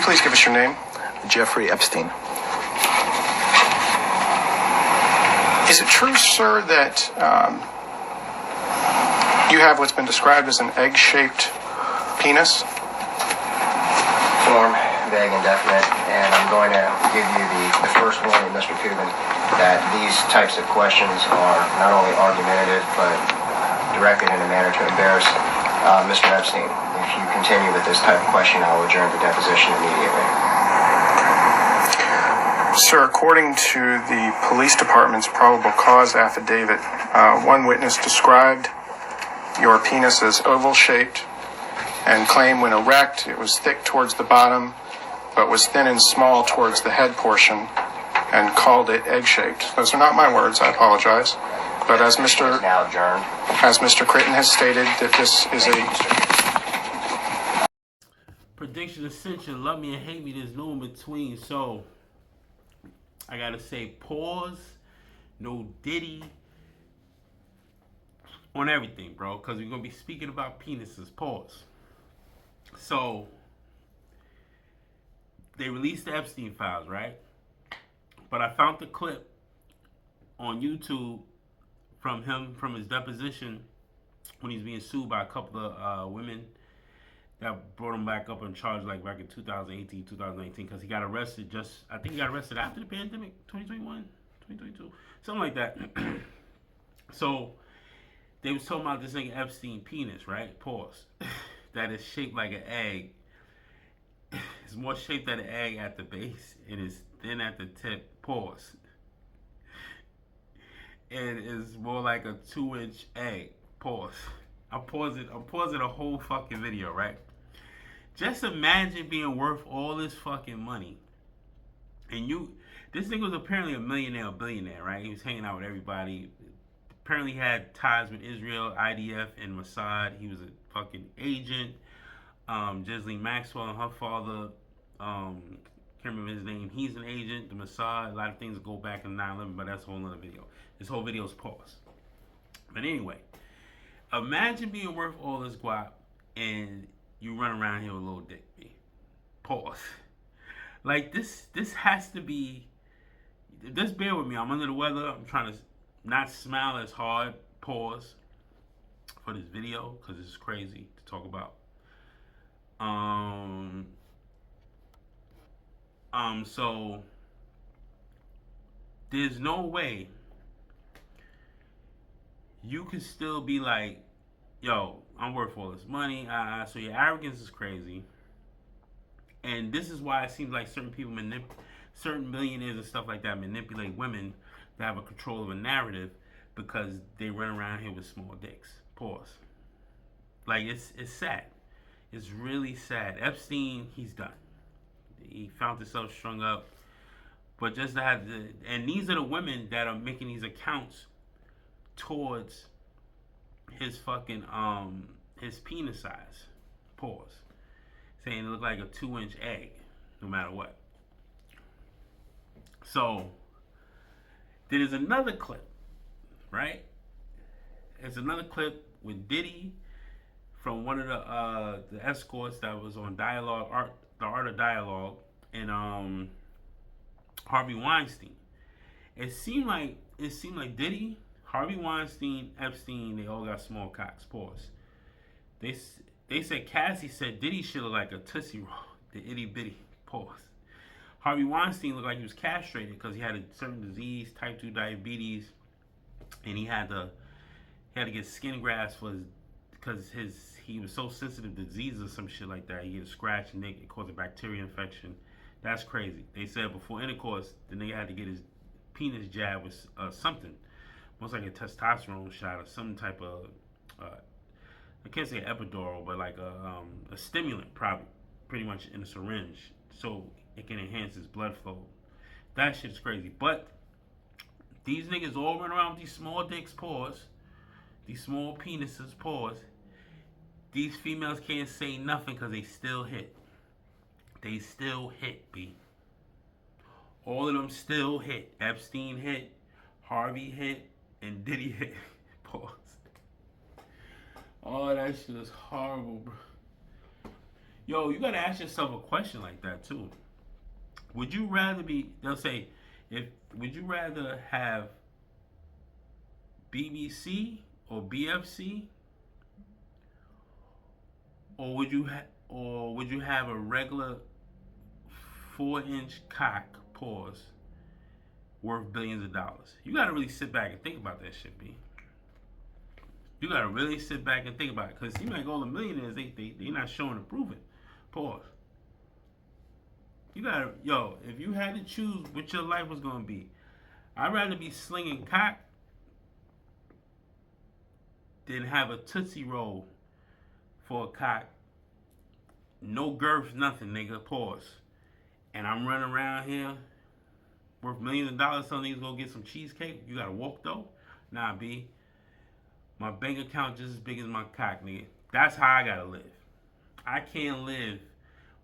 you please give us your name? Jeffrey Epstein. Is it true, sir, that you have what's been described as an egg-shaped penis? Form, vague, indefinite, and I'm going to give you the first warning, Mr. Cuban, that these types of questions are not only argumentative, but directed in a manner to embarrass Mr. Epstein. If you continue with this type of question, I will adjourn the deposition immediately. Sir, according to the police department's probable cause affidavit, one witness described your penis as oval-shaped and claimed when erect it was thick towards the bottom but was thin and small towards the head portion and called it egg-shaped. Those are not my words, I apologize. But as Mr. Now adjourned. As Mr. Critton has stated, that this is a... Prediction Ascension, love me and hate me, there's no in between. So, I gotta say pause, no Diddy, on everything, bro, because we're gonna be speaking about penises. Pause. So they released the Epstein files, right? But I found the clip on YouTube from him from his deposition when he's being sued by a couple of women that brought him back up on charge like back in 2018, 2019, because he got arrested I think he got arrested after the pandemic, 2021, 2022, something like that. So they was talking about this nigga Epstein penis, right? Pause. That is shaped like an egg. It's more shaped like an egg at the base. It is thin at the tip. Pause. And it's more like a 2-inch egg. Pause. I'm pausing a whole fucking video, right? Just imagine being worth all this fucking money. And this nigga was apparently a millionaire, a billionaire, right? He was hanging out with everybody. Apparently had ties with Israel, IDF, and Mossad. He was a fucking agent. Ghislaine Maxwell and her father, can't remember his name. He's an agent. The Mossad, a lot of things go back in 9/11, but that's a whole other video. This whole video is paused. But anyway, imagine being worth all this guap and you run around here with a little dick. Pause. Like this has to be. Just bear with me. I'm under the weather. I'm trying to not smile as hard. Pause for this video because this is crazy to talk about. So there's no way you can still be like, yo, I'm worth all this money. So your arrogance is crazy. And this is why it seems like certain people certain millionaires and stuff like that manipulate women to have a control of a narrative because they run around here with small dicks. Pause. Like it's sad. It's really sad. Epstein, he's done. He found himself strung up. But just to have and these are the women that are making these accounts towards his fucking his penis size. Pause. Saying it looked like a 2-inch egg, no matter what. So there's another clip, right? There's another clip with Diddy from one of the escorts that was on the Art of Dialogue, and Harvey Weinstein. It seemed like Diddy, Harvey Weinstein, Epstein, they all got small cocks. Pause. They said Cassie said Diddy should look like a Tootsie Roll, the itty bitty. Pause. Harvey Weinstein looked like he was castrated because he had a certain disease, type 2 diabetes, and he had to get skin grafts because he was so sensitive to diseases or some shit like that. He get a scratch and it caused a bacteria infection. That's crazy. They said before intercourse, the nigga had to get his penis jabbed with something, almost like a testosterone shot or some type of I can't say epidural, but like a stimulant, probably, pretty much in a syringe, so it can enhance his blood flow. That shit's crazy. But these niggas all run around with these small dicks, pause. These small penises, pause. These females can't say nothing because they still hit. They still hit, B. All of them still hit. Epstein hit, Harvey hit, and Diddy hit. Pause. Oh, that shit is horrible, bro. Yo, you gotta ask yourself a question like that too. Would you rather be? They'll say, if would you rather have BBC or BFC, or would you have a regular 4-inch cock pause worth billions of dollars? You gotta really sit back and think about that shit, B. You gotta really sit back and think about it, cause seems like all the millionaires they not showing and proving. Pause. You gotta, yo, if you had to choose what your life was gonna be, I'd rather be slinging cock than have a Tootsie Roll for a cock. No girth, nothing, nigga. Pause. And I'm running around here worth millions of dollars. Some niggas go get some cheesecake. You gotta walk though? Nah, B. My bank account just as big as my cock, nigga. That's how I gotta live. I can't live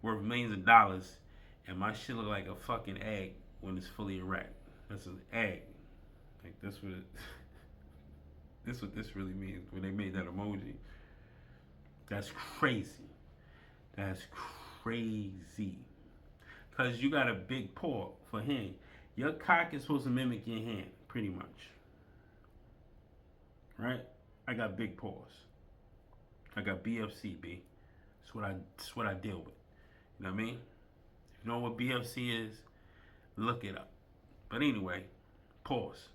worth millions of dollars and my shit look like a fucking egg when it's fully erect. That's an egg. Like that's what it, this what this really means when they made that emoji. That's crazy. That's crazy. Cause you got a big paw for hand. Your cock is supposed to mimic your hand, pretty much. Right? I got big paws. I got BFC, B. That's what I deal with. You know what I mean? If you know what BFC is, look it up. But anyway, pause.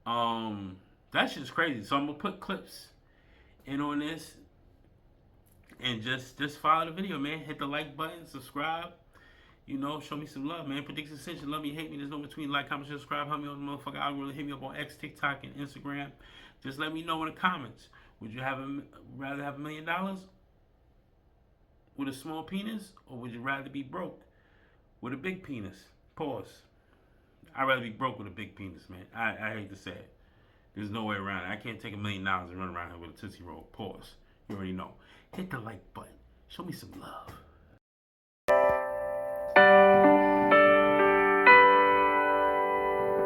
That shit's crazy. So I'm gonna put clips in on this and just follow the video, man. Hit the like button, subscribe. You know, show me some love, man. Predict Ascension, love me, hate me. There's no between. Like, comment, subscribe. Help me on the motherfucker algorithm. Hit me up on X, TikTok, and Instagram. Just let me know in the comments. Would you rather have $1 million with a small penis, or would you rather be broke with a big penis? Pause. I'd rather be broke with a big penis, man. I hate to say it. There's no way around it. I can't take $1 million and run around here with a Tootsie Roll. Pause. You already know. Hit the like button. Show me some love.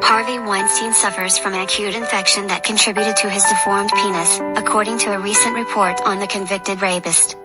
Harvey Weinstein suffers from an acute infection that contributed to his deformed penis, according to a recent report on the convicted rapist.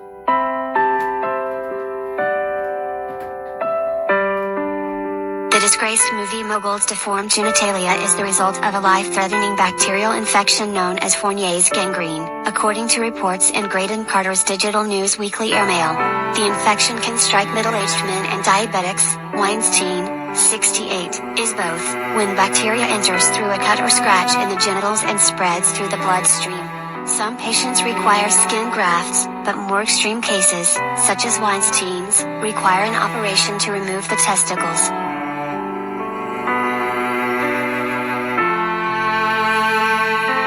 The disgraced movie mogul's deformed genitalia is the result of a life-threatening bacterial infection known as Fournier's gangrene, according to reports in Graydon Carter's digital news weekly Airmail. The infection can strike middle-aged men and diabetics. Weinstein, 68, is both, when bacteria enters through a cut or scratch in the genitals and spreads through the bloodstream. Some patients require skin grafts, but more extreme cases, such as Weinstein's, require an operation to remove the testicles.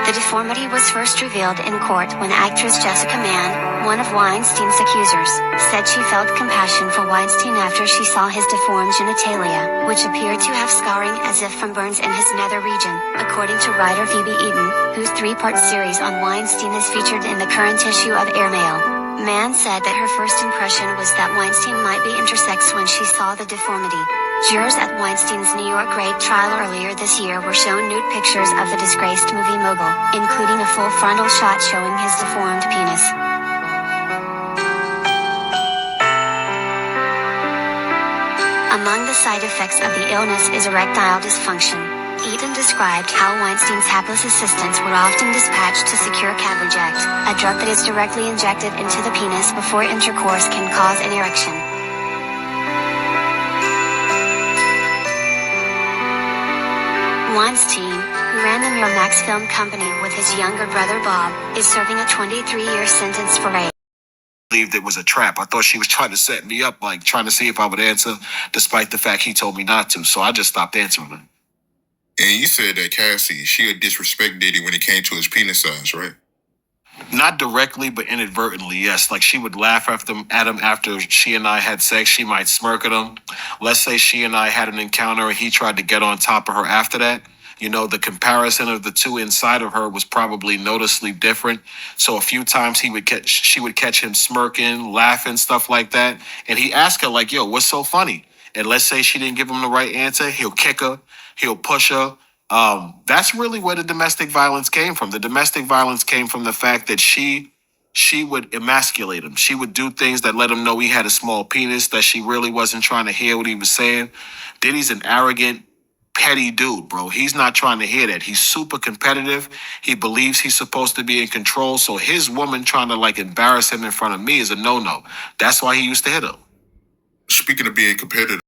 The deformity was first revealed in court when actress Jessica Mann, one of Weinstein's accusers, said she felt compassion for Weinstein after she saw his deformed genitalia, which appeared to have scarring as if from burns in his nether region, according to writer Phoebe Eaton, whose 3-part series on Weinstein is featured in the current issue of Airmail. Mann said that her first impression was that Weinstein might be intersex when she saw the deformity. Jurors at Weinstein's New York rape trial earlier this year were shown nude pictures of the disgraced movie mogul, including a full frontal shot showing his deformed penis. Among the side effects of the illness is erectile dysfunction. Eaton described how Weinstein's hapless assistants were often dispatched to secure Cabreject, a drug that is directly injected into the penis before intercourse can cause an erection. Weinstein, who ran the Miramax film company with his younger brother Bob, is serving a 23-year sentence for rape. Believed it was a trap. I thought she was trying to set me up, like trying to see if I would answer, despite the fact he told me not to. So I just stopped answering her. And you said that Cassie, she would disrespect Diddy when it came to his penis size, right? Not directly, but inadvertently, yes. Like she would laugh at him after she and I had sex. She might smirk at him. Let's say she and I had an encounter and he tried to get on top of her after that. You know, the comparison of the two inside of her was probably noticeably different. So a few times she would catch him smirking, laughing, stuff like that. And he asked her like, yo, what's so funny? And let's say she didn't give him the right answer. He'll kick her. He'll push her. That's really where the domestic violence came from. The domestic violence came from the fact that she she would emasculate him. She would do things that let him know he had a small penis, that she really wasn't trying to hear what he was saying. Diddy's an arrogant, petty dude, bro. He's not trying to hear that. He's super competitive. He believes he's supposed to be in control. So his woman trying to like embarrass him in front of me is a no-no. That's why he used to hit her. Speaking of being competitive,